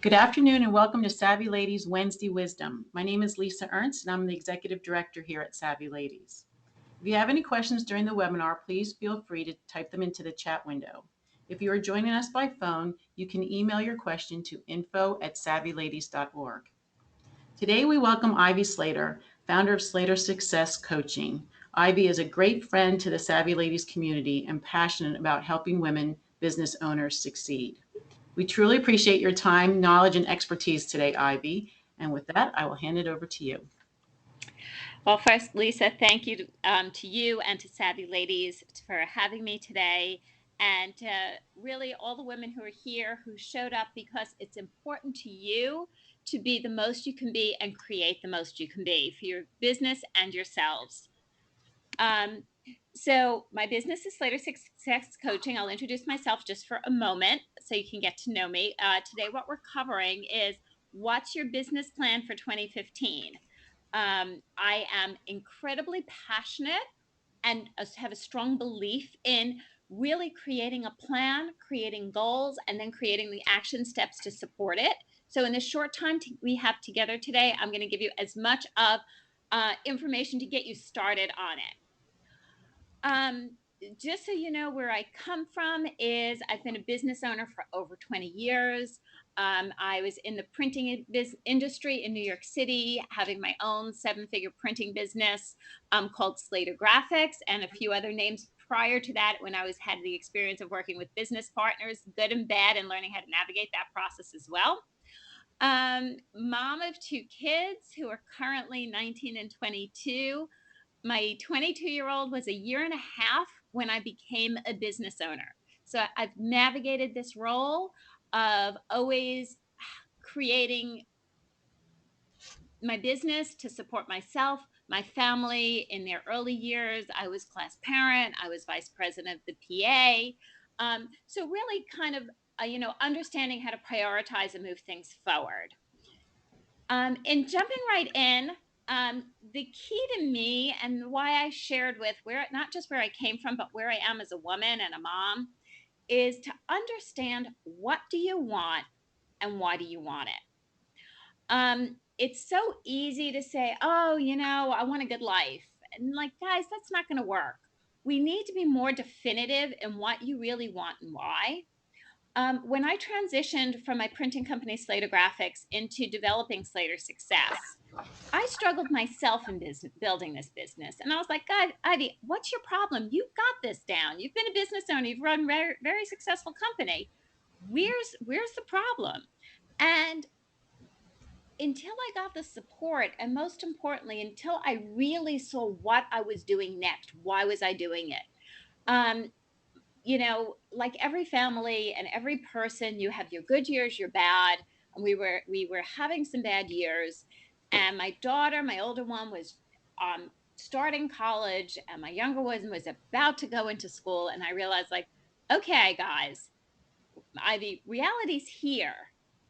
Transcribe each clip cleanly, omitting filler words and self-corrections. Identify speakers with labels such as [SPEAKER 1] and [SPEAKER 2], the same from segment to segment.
[SPEAKER 1] Good afternoon and welcome to Savvy Ladies Wednesday Wisdom. My name is Lisa Ernst and I'm the Executive Director here at Savvy Ladies. If you have any questions during the webinar, please feel free to type them into the chat window. If you are joining us by phone, you can email your question to info@savvyladies.org. Today we welcome Ivy Slater, founder of Slater Success Coaching. Ivy is a great friend to the Savvy Ladies community and passionate about helping women business owners succeed. We truly appreciate your time, knowledge, and expertise today, Ivy. And with that, I will hand it over to you.
[SPEAKER 2] Well, first, Lisa, thank you to you and to Savvy Ladies for having me today, and really all the women who are here who showed up, because it's important to you to be the most you can be and create the most you can be for your business and yourselves. So my business is Slater Success Coaching. I'll introduce myself just for a moment so you can get to know me. Today, what we're covering is what's your business plan for 2015? I am incredibly passionate and have a strong belief in really creating a plan, creating goals, and then creating the action steps to support it. So in the short time we have together today, I'm going to give you as much of information to get you started on it. Just so you know where I come from is I've been a business owner for over 20 years. I was in the printing industry in New York City, having my own 7-figure printing business called Slater Graphics, and a few other names prior to that when I had the experience of working with business partners, good and bad, and learning how to navigate that process as well. Mom of 2 kids who are currently 19 and 22. My 22-year-old was a year and a half when I became a business owner. So I've navigated this role of always creating my business to support myself, my family. In their early years, I was class parent, I was vice president of the PA. So really kind of, understanding how to prioritize and move things forward. And jumping right in, the key to me and why I shared with not just where I came from, but where I am as a woman and a mom, is to understand what do you want and why do you want it. It's so easy to say, oh, I want a good life. And like, guys, that's not going to work. We need to be more definitive in what you really want and why. When I transitioned from my printing company, Slater Graphics, into developing Slater Success, I struggled myself in building this business. And I was like, God, Ivy, what's your problem? You've got this down. You've been a business owner. You've run a very, very successful company. Where's the problem? And until I got the support, and most importantly, until I really saw what I was doing next, why was I doing it? Like every family and every person, you have your good years, your bad. And we were having some bad years. And my daughter, my older one, was starting college, and my younger one was about to go into school. And I realized, like, okay, guys, Ivy, reality's here.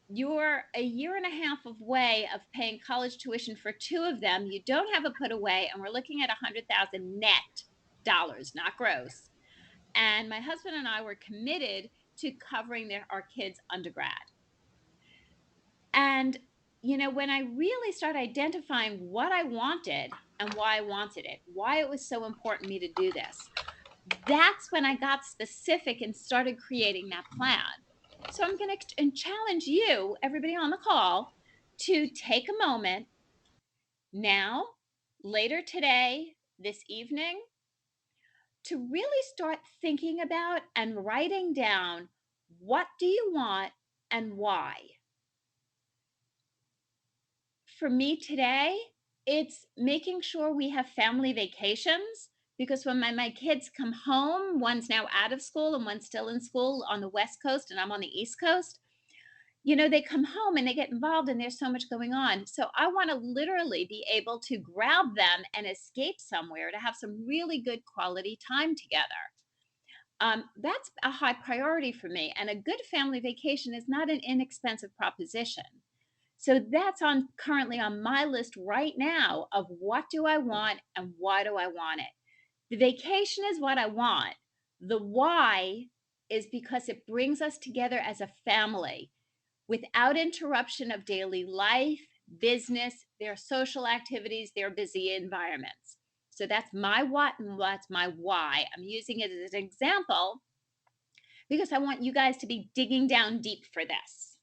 [SPEAKER 2] You're a year and a half away of paying college tuition for 2 of them. You don't have a put away, and we're looking at $100,000 net dollars, not gross. And my husband and I were committed to covering our kids' undergrad. And, when I really started identifying what I wanted and why I wanted it, why it was so important to me to do this, that's when I got specific and started creating that plan. So I'm going to challenge you, everybody on the call, to take a moment now, later today, this evening, to really start thinking about and writing down, what do you want and why? For me today, it's making sure we have family vacations, because when my kids come home, one's now out of school and one's still in school on the West Coast and I'm on the East Coast, they come home and they get involved and there's so much going on. So I want to literally be able to grab them and escape somewhere to have some really good quality time together. That's a high priority for me. And a good family vacation is not an inexpensive proposition. So that's currently on my list right now of what do I want and why do I want it. The vacation is what I want. The why is because it brings us together as a family. without interruption of daily life, business, their social activities, their busy environments. So that's my what and that's my why. I'm using it as an example because I want you guys to be digging down deep for this.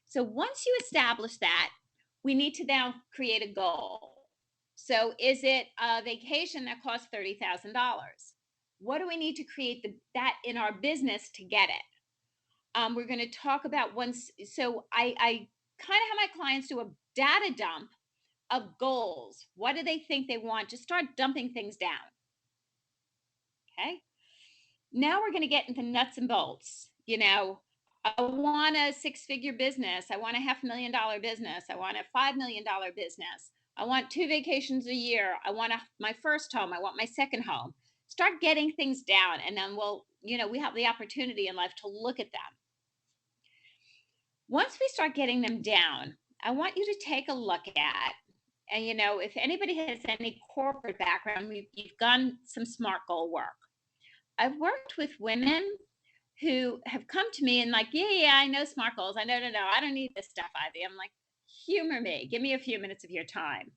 [SPEAKER 2] So once you establish that, we need to now create a goal. So is it a vacation that costs $30,000? What do we need to create that in our business to get it? We're going to talk about once. So I kind of have my clients do a data dump of goals. What do they think they want? Just start dumping things down. Okay. Now we're going to get into nuts and bolts. I want a six-figure business. I want a $500,000 business. I want a $5 million business. I want 2 vacations a year. I want my first home. I want my second home. Start getting things down, and then we have the opportunity in life to look at them. Once we start getting them down, I want you to take a look at, and if anybody has any corporate background, you've done some SMART goal work. I've worked with women who have come to me and like, yeah, I know SMART goals. I know, I don't need this stuff, Ivy. I'm like, humor me. Give me a few minutes of your time.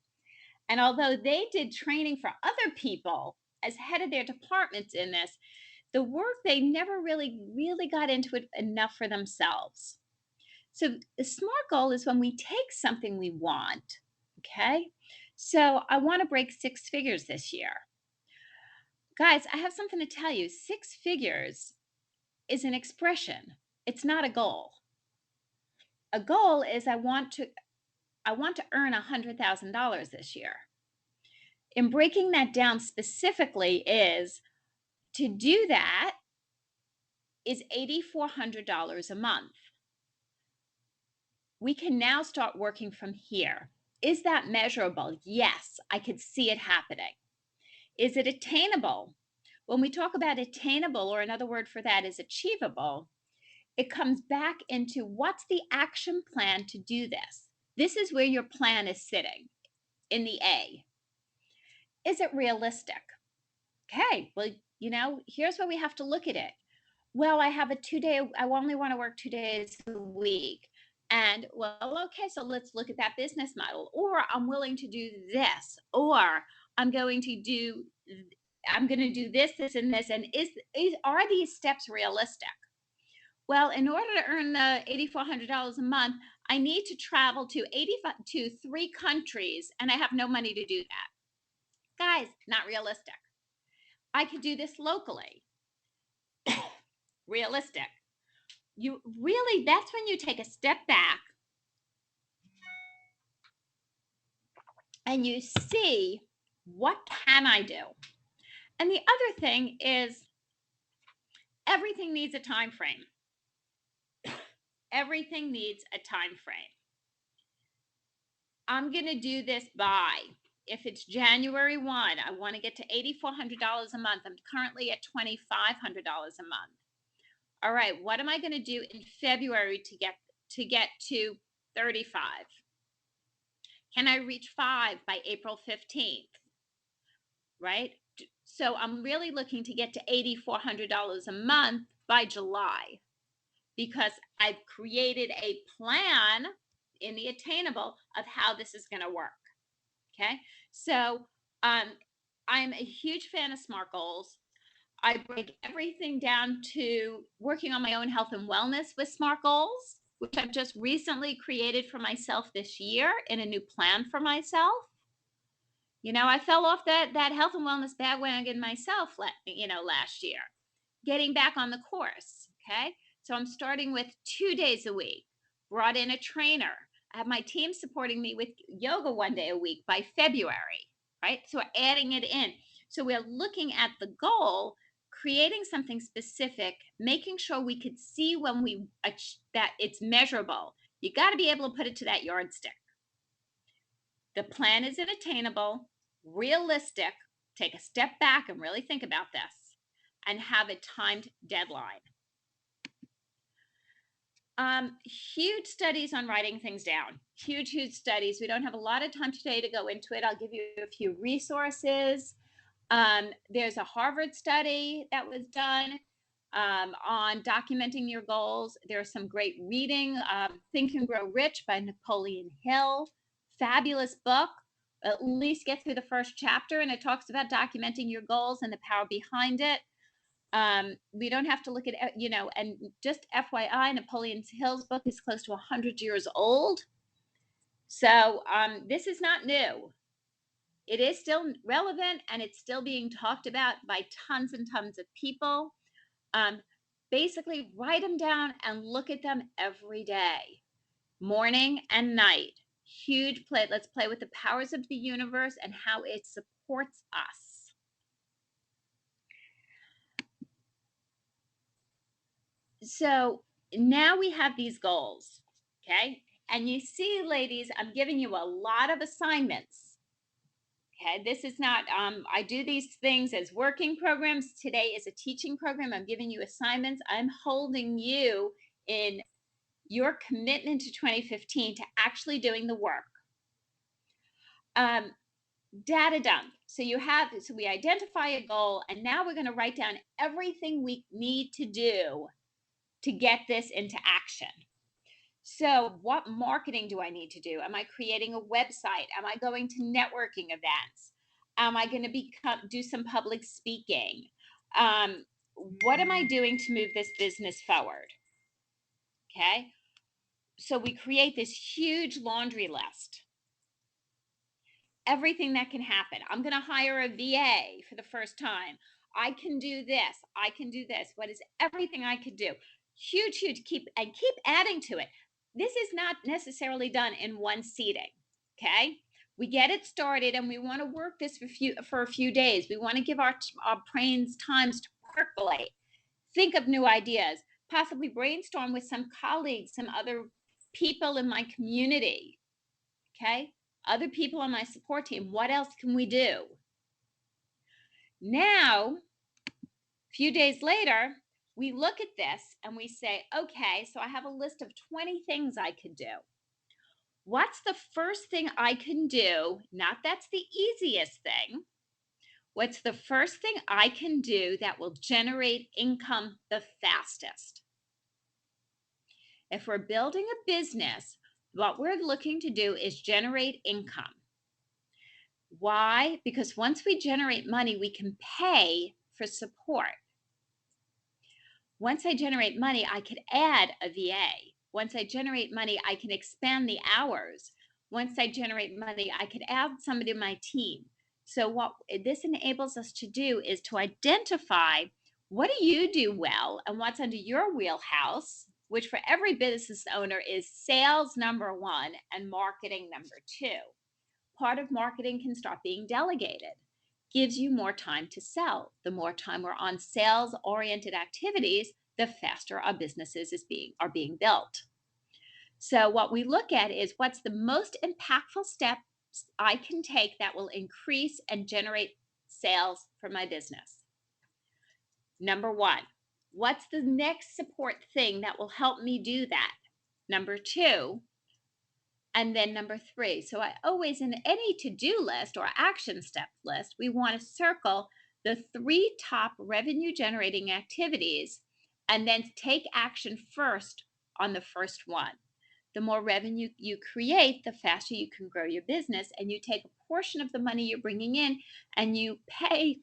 [SPEAKER 2] And although they did training for other people as head of their departments in this, the work, they never really got into it enough for themselves. So the SMART goal is when we take something we want, okay? So I want to break 6 figures this year. Guys, I have something to tell you. 6 figures is an expression. It's not a goal. A goal is I want to earn $100,000 this year. And breaking that down specifically is to do that is $8,400 a month. We can now start working from here. Is that measurable? Yes, I could see it happening. Is it attainable? When we talk about attainable, or another word for that is achievable, it comes back into what's the action plan to do this? This is where your plan is sitting in the A. Is it realistic? Okay, well, here's where we have to look at it. Well, I have I only want to work 2 days a week. And well, okay, so let's look at that business model. Or I'm willing to do this, or I'm going to do this, this, and this. And are these steps realistic? Well, in order to earn the $8,400 a month, I need to travel to 3 countries, and I have no money to do that. Guys, not realistic. I could do this locally. Realistic. That's when you take a step back and you see, what can I do? And the other thing is, everything needs a time frame. Everything needs a time frame. I'm going to do this by, if it's January 1, I want to get to $8,400 a month. I'm currently at $2,500 a month. All right, what am I going to do in February to get to 35? Can I reach 5 by April 15th? Right? So I'm really looking to get to $8,400 a month by July, because I've created a plan in the attainable of how this is going to work. Okay. So I'm a huge fan of SMART goals. I break everything down to working on my own health and wellness with SMART goals, which I've just recently created for myself this year in a new plan for myself. I fell off that health and wellness bandwagon myself, last year, getting back on the course. Okay. So I'm starting with 2 days a week, brought in a trainer. I have my team supporting me with yoga 1 day a week by February, right? So we're adding it in. So we're looking at the goal, creating something specific, making sure we could see that it's measurable. You got to be able to put it to that yardstick. The plan is attainable, realistic. Take a step back and really think about this, and have a timed deadline. Huge studies on writing things down. Huge studies. We don't have a lot of time today to go into it. I'll give you a few resources. There's a Harvard study that was done on documenting your goals. There's some great reading. Think and Grow Rich by Napoleon Hill. Fabulous book. At least get through the first chapter, and it talks about documenting your goals and the power behind it. We don't have to look at, and just FYI, Napoleon Hill's book is close to 100 years old. So this is not new. It is still relevant, and it's still being talked about by tons and tons of people. Basically, write them down and look at them every day, morning and night. Huge play. Let's play with the powers of the universe and how it supports us. So now we have these goals, okay? And you see, ladies, I'm giving you a lot of assignments. Okay, this is not, I do these things as working programs. Today is a teaching program. I'm giving you assignments. I'm holding you in your commitment to 2015 to actually doing the work. Data dump. So we identify a goal, and now we're going to write down everything we need to do to get this into action. So what marketing do I need to do? Am I creating a website? Am I going to networking events? Am I going to do some public speaking? What am I doing to move this business forward? Okay. So we create this huge laundry list. Everything that can happen. I'm going to hire a VA for the first time. I can do this. I can do this. What is everything I could do? Huge. Keep adding to it. This is not necessarily done in one seating. Okay. We get it started, and we want to work this for a few days. We want to give our brains times to percolate, think of new ideas, possibly brainstorm with some colleagues, some other people in my community. Okay. Other people on my support team. What else can we do? Now, a few days later, we look at this and we say, okay, so I have a list of 20 things I could do. What's the first thing I can do? Not that's the easiest thing. What's the first thing I can do that will generate income the fastest? If we're building a business, what we're looking to do is generate income. Why? Because once we generate money, we can pay for support. Once I generate money, I could add a VA. Once I generate money, I can expand the hours. Once I generate money, I could add somebody to my team. So what this enables us to do is to identify what do you do well and what's under your wheelhouse, which for every business owner is sales number one and marketing number two. Part of marketing can start being delegated. Gives you more time to sell. The more time we're on sales-oriented activities, the faster our businesses are being built. So what we look at is what's the most impactful steps I can take that will increase and generate sales for my business. Number one, what's the next support thing that will help me do that? Number two, and then number three. So I always, in any to-do list or action step list, we want to circle the 3 top revenue generating activities and then take action first on the first one. The more revenue you create, the faster you can grow your business, and you take a portion of the money you're bringing in and you pay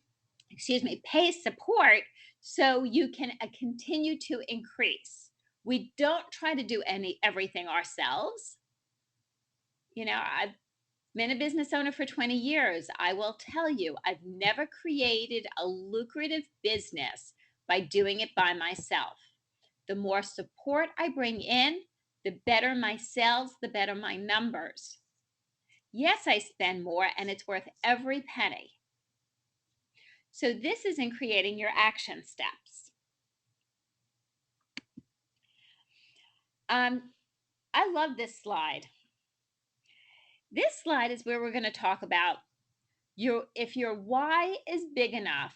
[SPEAKER 2] support so you can continue to increase. We don't try to do everything ourselves. I've been a business owner for 20 years. I will tell you, I've never created a lucrative business by doing it by myself. The more support I bring in, the better my sales, the better my numbers. Yes, I spend more, and it's worth every penny. So this is in creating your action steps. I love this slide. This slide is where we're going to talk about if your why is big enough,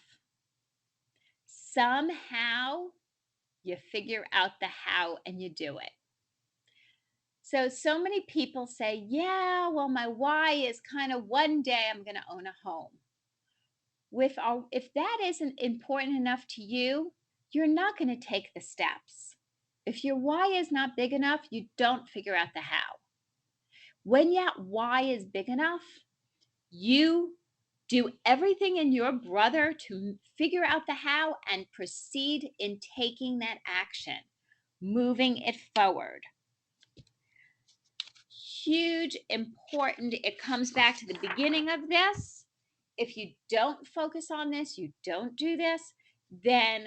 [SPEAKER 2] somehow you figure out the how and you do it. So many people say, yeah, well, my why is kind of one day I'm going to own a home. If that isn't important enough to you, you're not going to take the steps. If your why is not big enough, you don't figure out the how. When your why is big enough, you do everything in your brother to figure out the how and proceed in taking that action, moving it forward. Huge, important. It comes back to the beginning of this. If you don't focus on this, you don't do this, then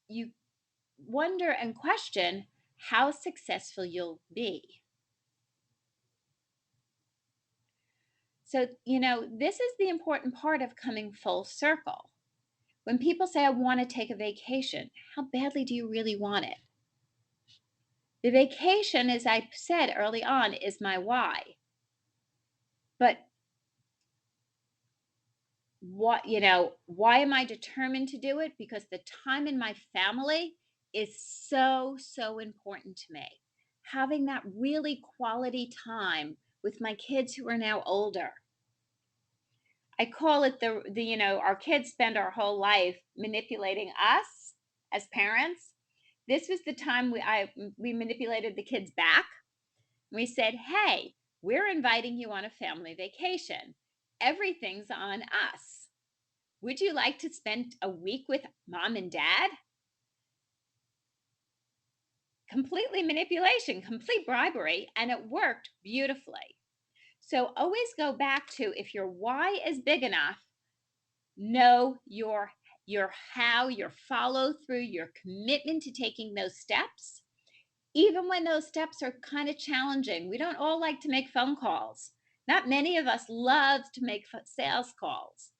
[SPEAKER 2] you wonder and question how successful you'll be. So, this is the important part of coming full circle. When people say, I want to take a vacation, how badly do you really want it? The vacation, as I said early on, is my why. But why am I determined to do it? Because the time in my family is so, so important to me. Having that really quality time with my kids who are now older. I call it our kids spend our whole life manipulating us as parents. This was the time we manipulated the kids back. We said, hey, we're inviting you on a family vacation. Everything's on us. Would you like to spend a week with mom and dad? Completely manipulation, complete bribery, and it worked beautifully. So always go back to, if your why is big enough, know your how, your follow through, your commitment to taking those steps, even when those steps are kind of challenging. We don't all like to make phone calls. Not many of us love to make sales calls.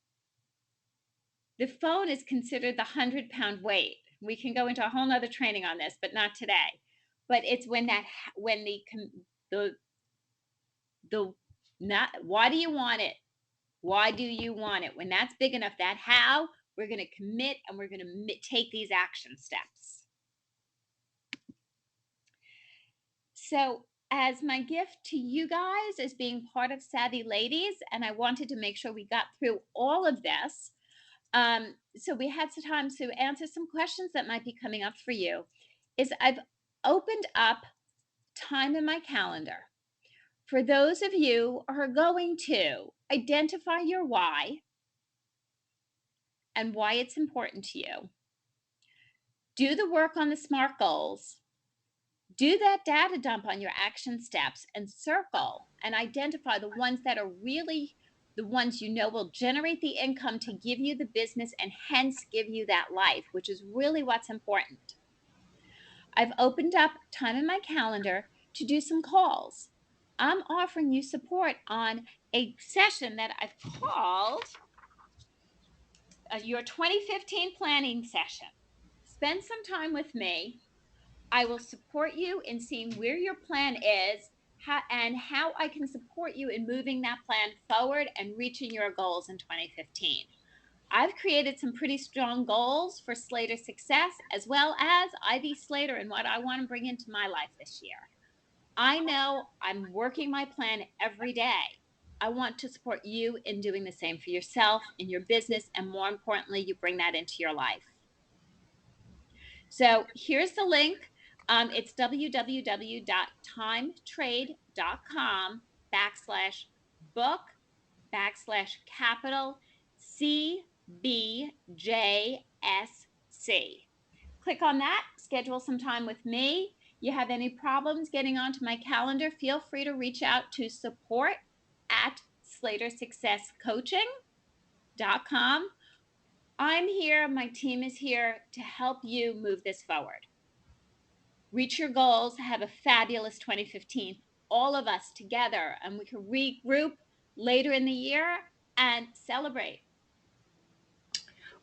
[SPEAKER 2] The phone is considered the 100-pound weight. We can go into a whole nother training on this, but not today. But it's when not why do you want it? Why do you want it? When that's big enough, that how, we're going to commit and we're going to take these action steps. So as my gift to you guys as being part of Savvy Ladies, and I wanted to make sure we got through all of this, so we had some time to answer some questions that might be coming up for you, is I've opened up time in my calendar for those of you who are going to identify your why and why it's important to you. Do the work on the SMART goals. Do that data dump on your action steps and circle and identify the ones that are really the ones will generate the income to give you the business and hence give you that life, which is really what's important. I've opened up time in my calendar to do some calls. I'm offering you support on a session that I've called your 2015 planning session. Spend some time with me. I will support you in seeing where your plan is and how I can support you in moving that plan forward and reaching your goals in 2015. I've created some pretty strong goals for Slater success, as well as Ivy Slater and what I want to bring into my life this year. I know I'm working my plan every day. I want to support you in doing the same for yourself, in your business, and more importantly, you bring that into your life. So here's the link. It's www.timetrade.com/book/capital CBJSC. Click on that, schedule some time with me. You have any problems getting onto my calendar, feel free to reach out to support@slatersuccesscoaching.com. I'm here, my team is here to help you move this forward. Reach your goals, have a fabulous 2015, all of us together, and we can regroup later in the year and celebrate.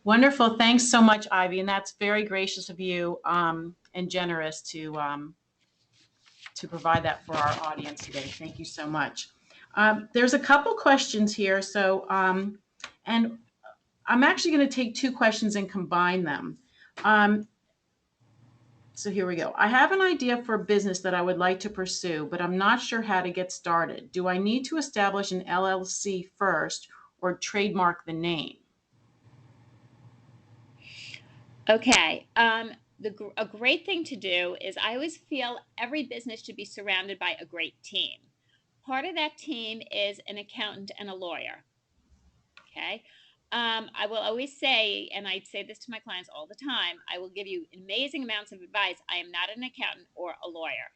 [SPEAKER 1] Wonderful. Thanks so much, Ivy. And that's very gracious of you and generous to provide that for our audience today. Thank you so much. There's a couple questions here. So, and I'm actually going to take two questions and combine them. So here we go. I have an idea for a business that I would like to pursue, but I'm not sure how to get started. Do I need to establish an LLC first or trademark the name?
[SPEAKER 2] Okay. A great thing to do is I always feel every business should be surrounded by a great team. Part of that team is an accountant and a lawyer. Okay. I will always say, and I say this to my clients all the time, I will give you amazing amounts of advice. I am not an accountant or a lawyer.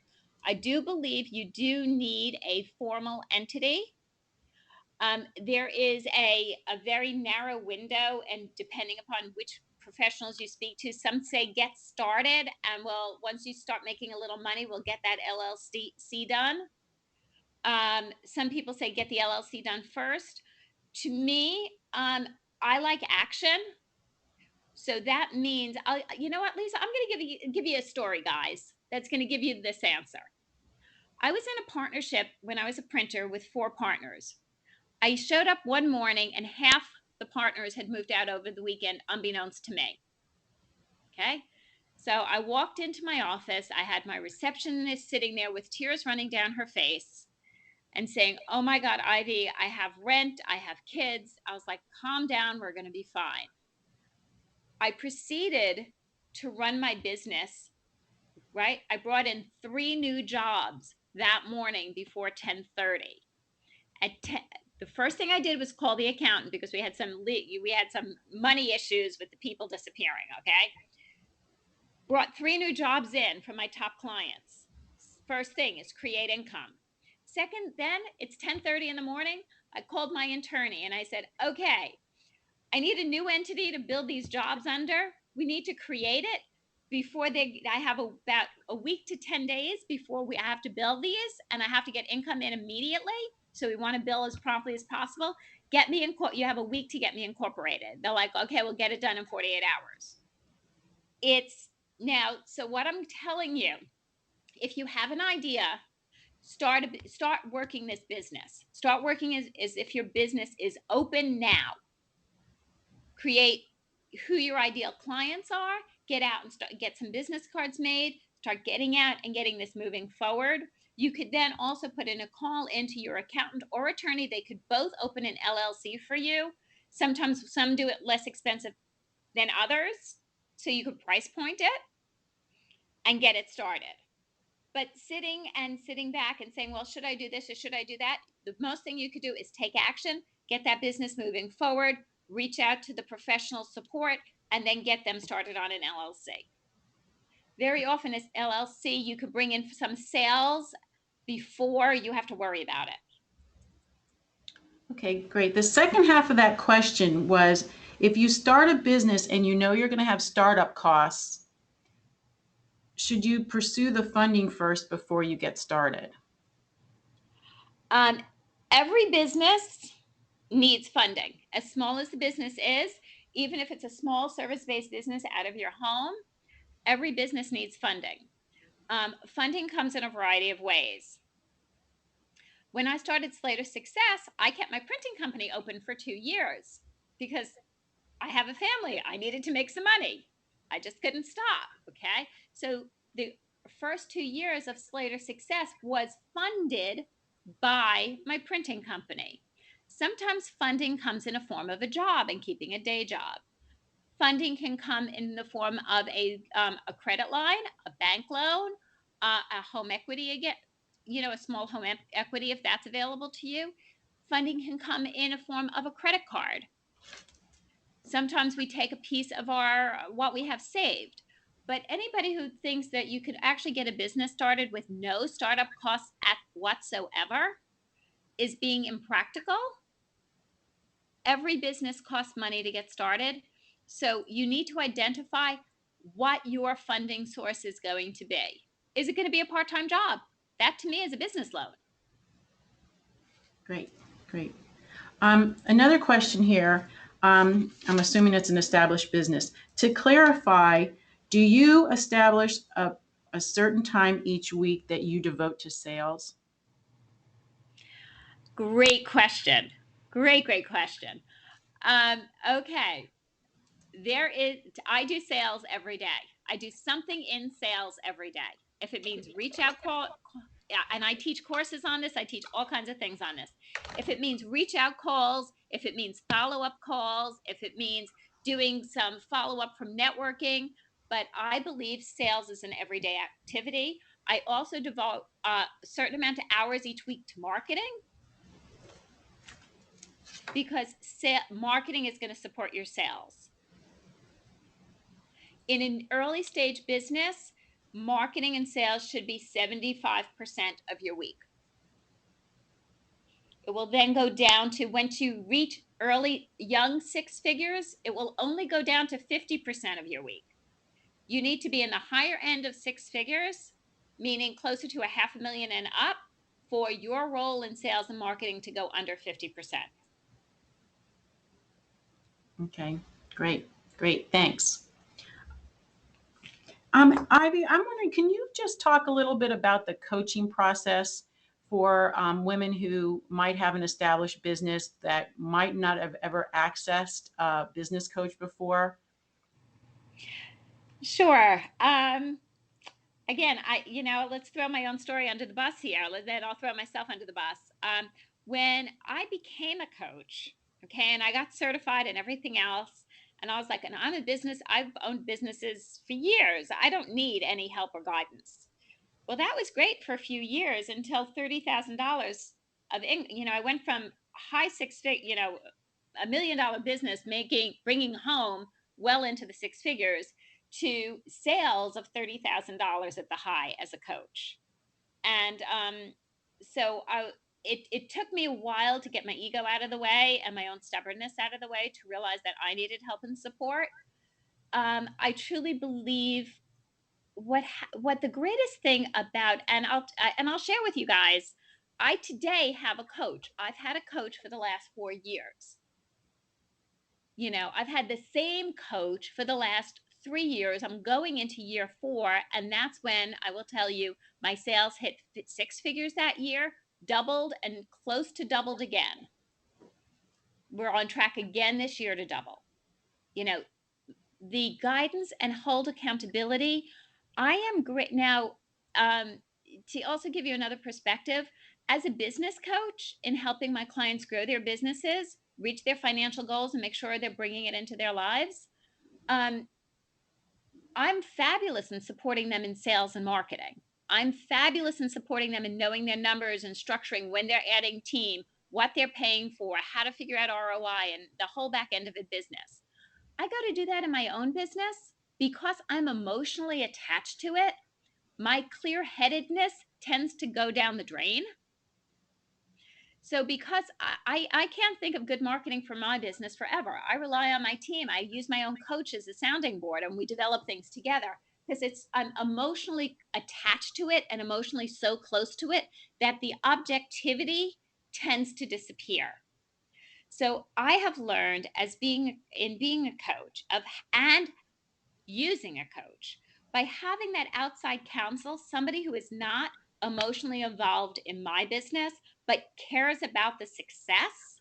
[SPEAKER 2] I do believe you do need a formal entity. There is a very narrow window, and depending upon which professionals you speak to, some say get started, and well, once you start making a little money, we'll get that LLC done. Some people say get the LLC done first. To me, I like action. So that means, you know what, Lisa, I'm going to give you a story, guys, that's going to give you this answer. I was in a partnership when I was a printer with 4 partners. I showed up one morning and half the partners had moved out over the weekend, unbeknownst to me. Okay. So I walked into my office. I had my receptionist sitting there with tears running down her face and saying, "Oh my God, Ivy, I have rent, I have kids." I was like, "Calm down, we're going to be fine." I proceeded to run my business, right? I brought in 3 new jobs that morning before 10:30. At 10, the first thing I did was call the accountant because we had some money issues with the people disappearing, okay? Brought 3 new jobs in from my top clients. First thing is create income. Second, then it's 10:30 in the morning. I called my attorney and I said, "Okay, I need a new entity to build these jobs under. We need to create it I have about a week to 10 days before I have to build these, and I have to get income in immediately. So we want to bill as promptly as possible. You have a week to get me incorporated." They're like, "Okay, we'll get it done in 48 hours." It's now, so what I'm telling you, if you have an idea, start working this business. Start working as if your business is open now. Create who your ideal clients are, get out and get some business cards made, start getting out and getting this moving forward. You could then also put in a call into your accountant or attorney. They could both open an LLC for you. Sometimes some do it less expensive than others, so you could price point it and get it started. But sitting back and saying, "Well, should I do this or should I do that?" The most thing you could do is take action, get that business moving forward, reach out to the professional support, and then get them started on an LLC. Very often, as LLC, you could bring in some sales before you have to worry about it.
[SPEAKER 1] Okay, great. The second half of that question was, if you start a business and you know you're going to have startup costs, should you pursue the funding first before you get started?
[SPEAKER 2] Every business needs funding. As small as the business is, even if it's a small service-based business out of your home, every business needs funding. Funding comes in a variety of ways. When I started Slater Success, I kept my printing company open for 2 years because I have a family. I needed to make some money. I just couldn't stop. Okay. So the first 2 years of Slater Success was funded by my printing company. Sometimes funding comes in a form of a job and keeping a day job. Funding can come in the form of a credit line, a bank loan, a home equity, again, a small home equity if that's available to you. Funding can come in a form of a credit card. Sometimes we take a piece of what we have saved. But anybody who thinks that you could actually get a business started with no startup costs whatsoever is being impractical. Every business costs money to get started. So you need to identify what your funding source is going to be. Is it going to be a part-time job? That to me is a business loan.
[SPEAKER 1] Great, great. Another question here. I'm assuming it's an established business. To clarify, do you establish a certain time each week that you devote to sales?
[SPEAKER 2] Great question. Great question. Okay. I do sales every day. I do something in sales every day. If it means reach out call, yeah, and I teach courses on this. I teach all kinds of things on this. If it means reach out calls, if it means follow up calls, if it means doing some follow-up from networking, but I believe sales is an everyday activity. I also devote a certain amount of hours each week to marketing, because marketing is going to support your sales. In an early stage business, marketing and sales should be 75% of your week. It will then go down to, once you reach early young six figures, it will only go down to 50% of your week. You need to be in the higher end of six figures, meaning closer to $500,000 and up, for your role in sales and marketing to go under 50%.
[SPEAKER 1] Okay, great, thanks. Ivy, I'm wondering, can you just talk a little bit about the coaching process for women who might have an established business that might not have ever accessed a business coach before?
[SPEAKER 2] Sure. Again, let's throw my own story under the bus here. Then I'll throw myself under the bus. When I became a coach, okay, and I got certified and everything else, and I was like, and I've owned businesses for years. I don't need any help or guidance. Well, that was great for a few years until $30,000 of, I went from high six figure, $1 million business bringing home well into the six figures, to sales of $30,000 at the high as a coach. And so it took me a while to get my ego out of the way and my own stubbornness out of the way to realize that I needed help and support. I truly believe what the greatest thing about, and I'll share with you guys, I today have a coach. I've had a coach for the last 4 years. I've had the same coach for the last 3 years. I'm going into year 4, and that's when I will tell you my sales hit six figures that year, doubled, and close to doubled again. We're on track again this year to double. The guidance and hold accountability. I am great now. To also give you another perspective, as a business coach, in helping my clients grow their businesses, reach their financial goals, and make sure they're bringing it into their lives, I'm fabulous in supporting them in sales and marketing. I'm fabulous in supporting them in knowing their numbers and structuring when they're adding team, what they're paying for, how to figure out ROI, and the whole back end of a business. I got to do that in my own business because I'm emotionally attached to it. My clear-headedness tends to go down the drain. So because I can't think of good marketing for my business forever, I rely on my team. I use my own coach as a sounding board, and we develop things together because I'm emotionally attached to it and emotionally so close to it that the objectivity tends to disappear. So I have learned, as being a coach and using a coach, by having that outside counsel, somebody who is not emotionally involved in my business but cares about the success,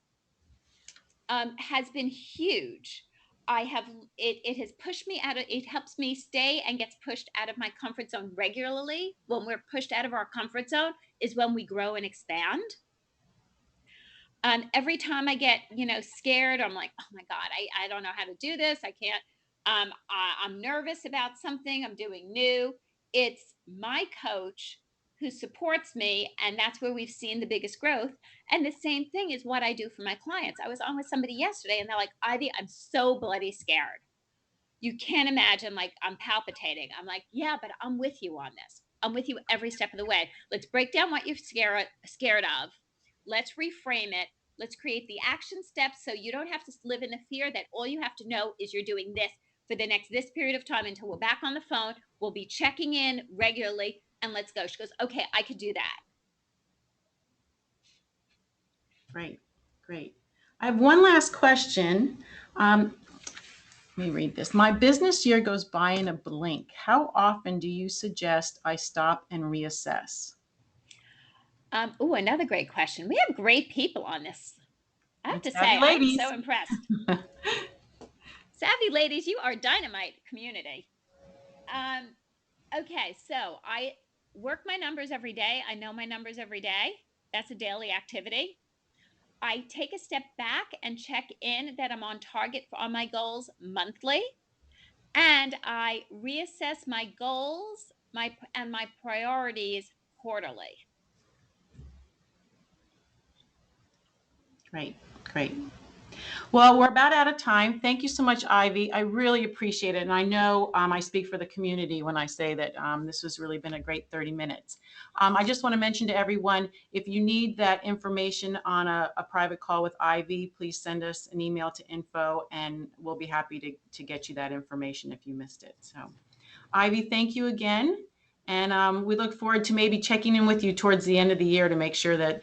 [SPEAKER 2] has been huge. It has pushed me out of, it helps me stay and gets pushed out of my comfort zone regularly. When we're pushed out of our comfort zone is when we grow and expand. Every time I get, scared, I'm like, oh my God, I don't know how to do this. I can't, I'm nervous about something I'm doing new. It's my coach who supports me. And that's where we've seen the biggest growth. And the same thing is what I do for my clients. I was on with somebody yesterday and they're like, Ivy, I'm so bloody scared. You can't imagine, like, I'm palpitating. I'm like, yeah, but I'm with you on this. I'm with you every step of the way. Let's break down what you're scared of. Let's reframe it. Let's create the action steps so you don't have to live in the fear that all you have to know is you're doing this for the next this period of time until we're back on the phone. We'll be checking in regularly, and let's go. She goes, okay, I could do that.
[SPEAKER 1] Great. I have one last question. Let me read this. My business year goes by in a blink. How often do you suggest I stop and reassess?
[SPEAKER 2] Another great question. We have great people on this. I have to say,
[SPEAKER 1] Savvy
[SPEAKER 2] I'm
[SPEAKER 1] ladies.
[SPEAKER 2] so impressed. Savvy ladies, you are dynamite community. Okay, so I work my numbers every day. I know my numbers every day. That's a daily activity. I take a step back and check in that I'm on target for all my goals monthly, and I reassess my goals and my priorities quarterly.
[SPEAKER 1] Great, great. Well, we're about out of time. Thank you so much, Ivy. I really appreciate it. And I know I speak for the community when I say that this has really been a great 30 minutes. I just want to mention to everyone, if you need that information on a private call with Ivy, please send us an email to info and we'll be happy to get you that information if you missed it. So, Ivy, thank you again. And we look forward to maybe checking in with you towards the end of the year to make sure that,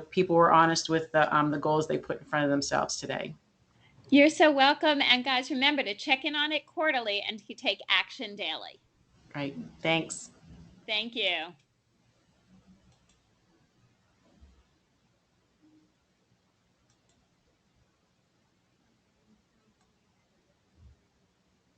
[SPEAKER 1] people were honest with the goals they put in front of themselves today.
[SPEAKER 2] You're so welcome. And guys, remember to check in on it quarterly and to take action daily.
[SPEAKER 1] Right. Thanks.
[SPEAKER 2] Thank you.